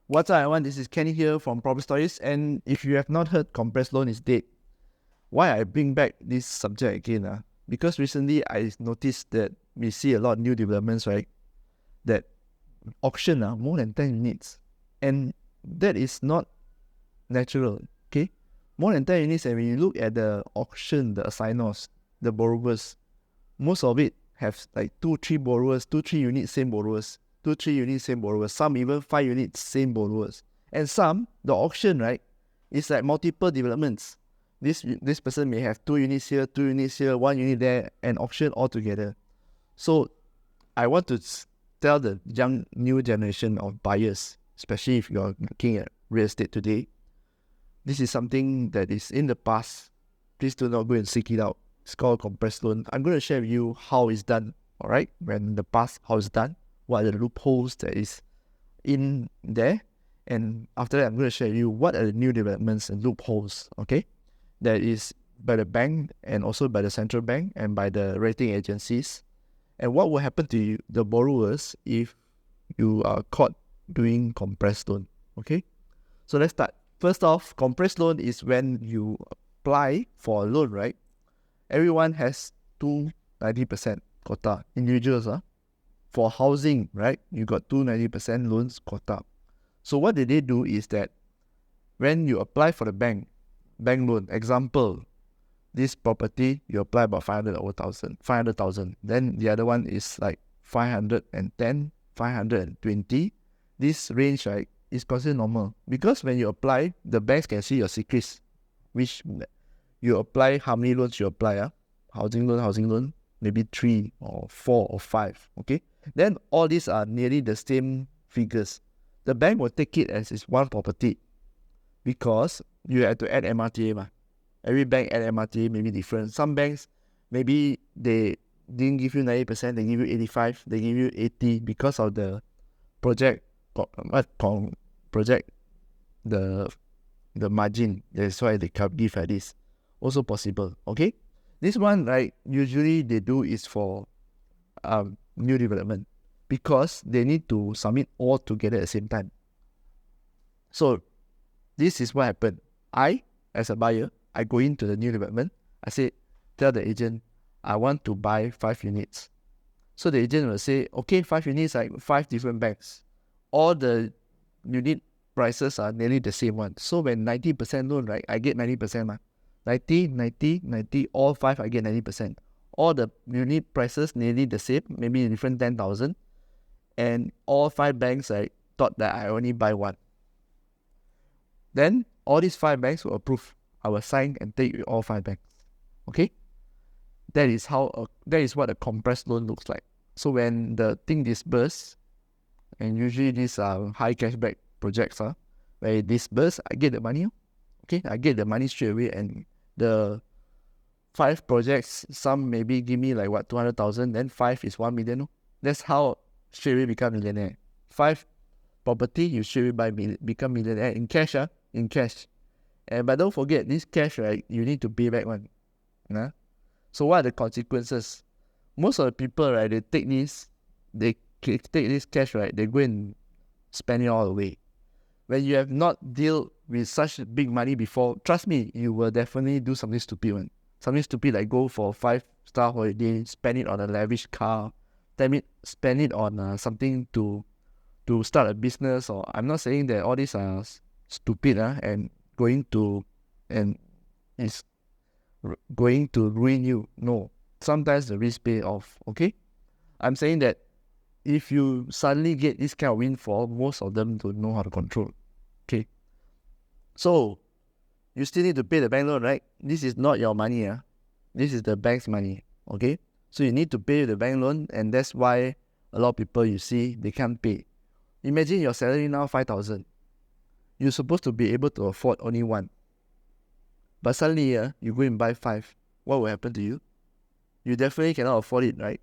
What's up, everyone? This is Kenny here from Problem Stories. And if you have not heard compressed loan is dead, why I bring back this subject again? Because recently I noticed that we see a lot of new developments, right? That auction more than 10 units. And that is not natural, okay? More than 10 units, and when you look at the auction, the assignors, the borrowers, most of it have like 2-3 borrowers, 2-3 units, same borrowers. 2-3 units, same borrowers. Some even 5 units, same borrowers. And some, the auction, right, is like multiple developments. This person may have 2 units here, 2 units here, 1 unit there, and auction all together. So I want to tell the young new generation of buyers, especially if you're looking at real estate today, this is something that is in the past. Please do not go and seek it out. It's called compressed loan. I'm going to share with you how it's done, all right? When in the past, how it's done, what are the loopholes that is in there, and after that, I'm going to share with you what are the new developments and loopholes, okay? That is by the bank and also by the central bank and by the rating agencies. And what will happen to you, the borrowers, if you are caught doing compressed loan, okay? So let's start. First off, compressed loan is when you apply for a loan, right? Everyone has 290% quota. Individuals, for housing, right? You got 290% loans quota. So what they do is that when you apply for the bank loan, example, this property, you apply about 500,000. Then the other one is like 510, 520. This range, right, is considered normal. Because when you apply, the banks can see your CCRIS, which you apply, how many loans you apply, housing loan, maybe 3 or 4 or 5, okay? Then all these are nearly the same figures. The bank will take it as it's one property because you have to add MRTA. Every bank add MRTA may be different. Some banks, maybe they didn't give you 90%, they give you 85, they give you 80 because of the project, the margin. That's why they give like this. Also possible, okay? This one, right, usually they do is for new development because they need to submit all together at the same time. So this is what happened. I, as a buyer, I go into the new development. I say, tell the agent, I want to buy 5 units. So the agent will say, okay, 5 units, like 5 different banks. All the unit prices are nearly the same one. So when 90% loan, right, I get 90%. 90, all 5 I get 90%. All the unit prices nearly the same, maybe different 10,000. And all 5 banks, I thought that I only buy 1. Then all these 5 banks will approve. I will sign and take with all 5 banks. Okay? That is what a compressed loan looks like. So when the thing disburses, and usually these are high cashback projects, where it disburses, I get the money. Okay, I get the money straight away, and the 5 projects, some maybe give me like 200,000, then 5 is 1 million. That's how straight away become millionaire. 5 property, you straight away become millionaire in cash, in cash. But don't forget, this cash, right, you need to pay back one. So what are the consequences? Most of the people, right, they take this cash, right, they go and spend it all away. When you have not dealt with such big money before, trust me, you will definitely do something stupid one. Something stupid like go for a 5-star holiday, spend it on a lavish car, spend it on something to start a business. Or I'm not saying that all these are stupid and is going to ruin you. No, sometimes the risk pay off. Okay, I'm saying that if you suddenly get this kind of windfall, most of them don't know how to control. Okay, so you still need to pay the bank loan, right? This is not your money. This is the bank's money. Okay, so you need to pay the bank loan, and that's why a lot of people, you see, they can't pay. Imagine your salary now 5,000. You're supposed to be able to afford only 1. But suddenly you go and buy 5. What will happen to you? You definitely cannot afford it, right?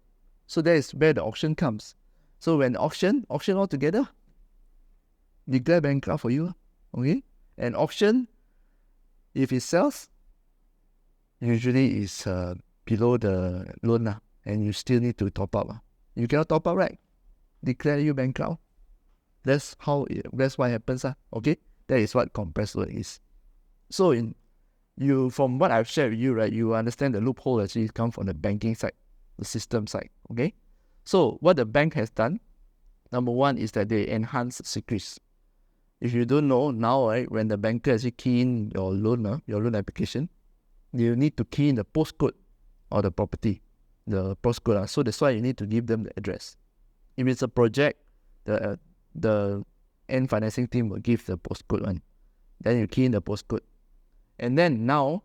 So that is where the auction comes. So when auction all together, declare bankrupt for you. Okay? And auction, if it sells, usually is below the loan, and you still need to top up. You cannot top up, right? Declare you bankrupt. That's what happens. Okay? That is what compressed loan is. So from what I've shared with you, right, you understand the loophole actually comes from the banking side, the system side. Okay? So what the bank has done, number one is that they enhance CCRIS. If you don't know now, right, when the banker actually key in your loan application, you need to key in the postcode of the property, the postcode. So that's why you need to give them the address. If it's a project, the end financing team will give the postcode one. Then you key in the postcode. And then now,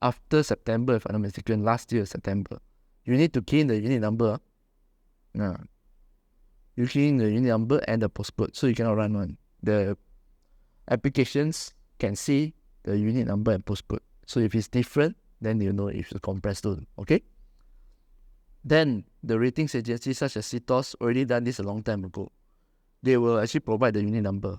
after September, if I'm not mistaken, last year, September, you need to key in the unit number. You key in the unit number and the postcode, so you cannot run one. The applications can see the unit number and postcode. So if it's different, then you know if it's compressed loan. Okay? Then the ratings agencies such as CCRIS already done this a long time ago. They will actually provide the unit number.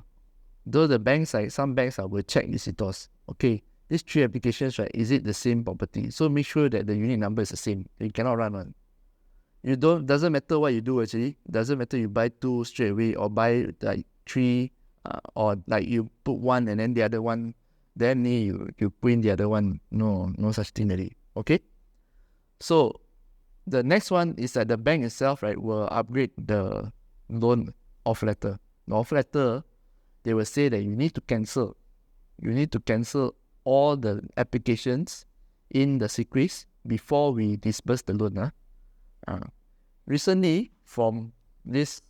Though the banks, like some banks, will check the CCRIS. Okay, these 3 applications, right, is it the same property? So make sure that the unit number is the same. You cannot run one. Doesn't matter what you do actually. Doesn't matter you buy 2 straight away or buy like 3, or like you put 1 and then the other one, then you put in the other one. No such thing already. Okay? So the next one is that the bank itself, right, will upgrade the loan offer letter. The offer letter, they will say that you need to cancel. You need to cancel all the applications in the CCRIS before we disburse the loan. Recently, from this,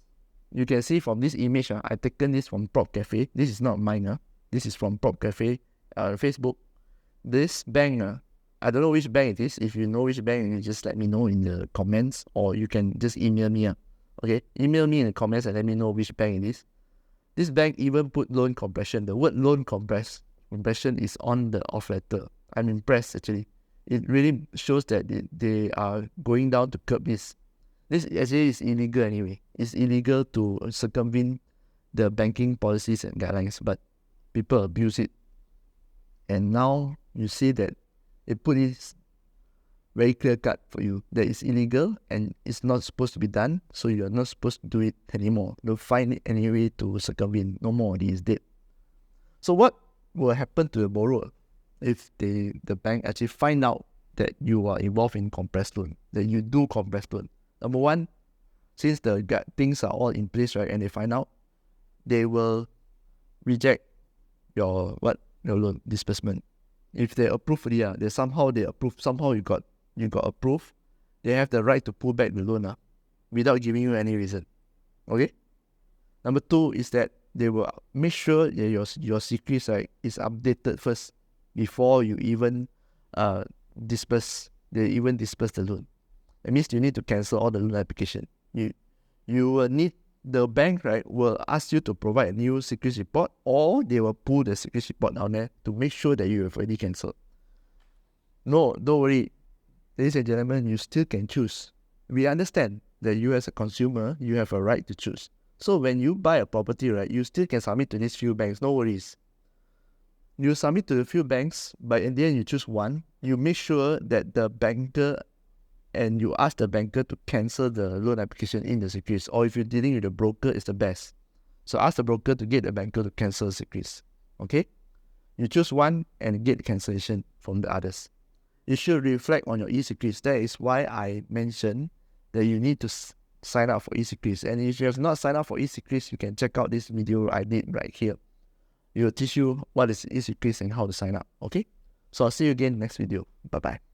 you can see from this image, I taken this from Prop Cafe. This is not mine. This is from Prop Cafe Facebook. This bank, I don't know which bank it is. If you know which bank, you just let me know in the comments, or you can just email me. Okay, email me in the comments and let me know which bank it is. This bank even put loan compression. The word loan compression is on the offer letter. I'm impressed actually. It really shows that they are going down to curb this. This actually is illegal anyway. It's illegal to circumvent the banking policies and guidelines, but people abuse it. And now you see that it put it very clear cut for you that it's illegal and it's not supposed to be done, so you're not supposed to do it anymore. Don't find it any way to circumvent. No more, it is dead. So what will happen to the borrower if the bank actually find out that you are involved in compressed loan, that you do compressed loan? Number one, since the things are all in place, right, and they find out, they will reject your loan disbursement. If they approve they approve, somehow you got approved, they have the right to pull back the loan without giving you any reason. Okay? Number 2 is that they will make sure that your CCRIS, right, is updated first before you even disperse the loan. That means you need to cancel all the loan application. You will need, the bank, right, will ask you to provide a new CCRIS report, or they will pull the CCRIS report down there to make sure that you have already cancelled. No, don't worry. Ladies and gentlemen, you still can choose. We understand that you as a consumer, you have a right to choose. So when you buy a property, right, you still can submit to these few banks, no worries. You submit to a few banks, but in the end you choose one. You make sure that the banker, and you ask the banker to cancel the loan application in the CCRIS, or if you're dealing with a broker, it's the best. So ask the broker to get the banker to cancel the CCRIS. Okay? You choose one and get the cancellation from the others. You should reflect on your e-CCRIS. That is why I mentioned that you need to sign up for e-CCRIS. And if you have not signed up for e-CCRIS, you can check out this video I did right here. It will teach you what is e-CCRIS and how to sign up. Okay? So I'll see you again next video. Bye-bye.